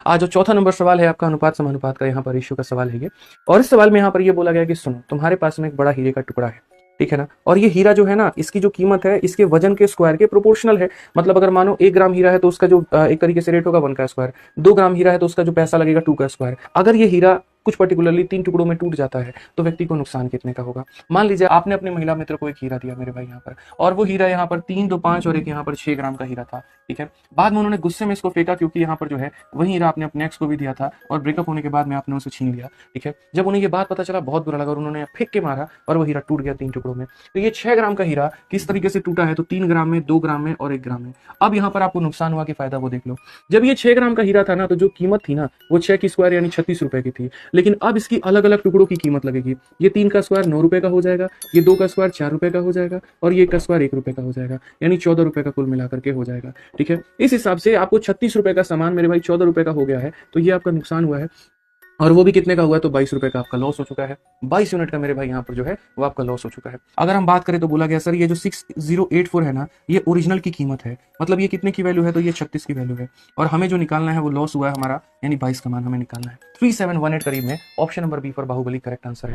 आज जो चौथा नंबर सवाल है आपका अनुपात समानुपात का, यहाँ पर रेशियो का सवाल है ये। और इस सवाल में यहाँ पर ये बोला गया कि सुनो, तुम्हारे पास में एक बड़ा हीरे का टुकड़ा है, ठीक है ना, और ये हीरा जो है ना, इसकी जो कीमत है इसके वजन के स्क्वायर के प्रोपोर्शनल है। मतलब अगर मानो 1 ग्राम हीरा है तो उसका जो एक तरीके से रेट होगा 1 का स्क्वायर, 2 ग्राम हीरा है तो उसका जो पैसा लगेगा 2 का स्क्वायर। अगर ये हीरा कुछ पर्टिकुलरली 3 टुकड़ों में टूट जाता है तो व्यक्ति को नुकसान कितने का होगा। मान लीजिए आपने अपने महिला मित्र को एक हीरा दिया मेरे भाई यहाँ पर, और वो हीरा यहाँ पर 3, 2, 5 और एक यहाँ पर 6 ग्राम का हीरा था, ठीक है। बाद में उन्होंने गुस्से में इसको फेंका, क्योंकि यहाँ पर जो है वही हीरा आपने अपने एक्स को भी दिया था और ब्रेकअप होने के बाद में आपने उसे छीन लिया, ठीक है। जब उन्हें ये बात पता चला बहुत बुरा लगा और उन्होंने फेंक के मारा और वो हीरा टूट गया 3 टुकड़ों में। तो ये 6 ग्राम का हीरा किस तरीके से टूटा है, तो 3 ग्राम में, 2 ग्राम में और 1 ग्राम में। अब यहाँ पर आपको नुकसान हुआ कि फायदा, वो देख लो। जब ये 6 ग्राम का हीरा था ना, तो जो कीमत थी ना वो 6 की स्क्वायर यानी 36 रुपए की थी। लेकिन अब इसकी अलग अलग टुकड़ों की कीमत लगेगी। ये 3 का स्क्वायर 9 रुपए का हो जाएगा, ये 2 का स्क्वायर 4 रुपए का हो जाएगा और ये का स्क्वायर 1 रुपए का हो जाएगा, यानी 14 रुपए का कुल मिलाकर के हो जाएगा, ठीक है। इस हिसाब से आपको 36 रुपए का सामान मेरे भाई 14 रुपए का हो गया है, तो ये आपका नुकसान हुआ है। और वो भी कितने का हुआ है, तो 22 रुपए का आपका लॉस हो चुका है। 22 यूनिट का मेरे भाई यहाँ पर जो है वो आपका लॉस हो चुका है। अगर हम बात करें तो बोला गया सर ये जो 6084 है ना, ये ओरिजिनल की कीमत है, मतलब ये कितने की वैल्यू है, तो ये 36 की वैल्यू है। और हमें जो निकालना है वो लॉस हुआ है हमारा, यानी 22 का मान हमें निकालना है। 3718 करीब में option number B for Baahubali correct answer है।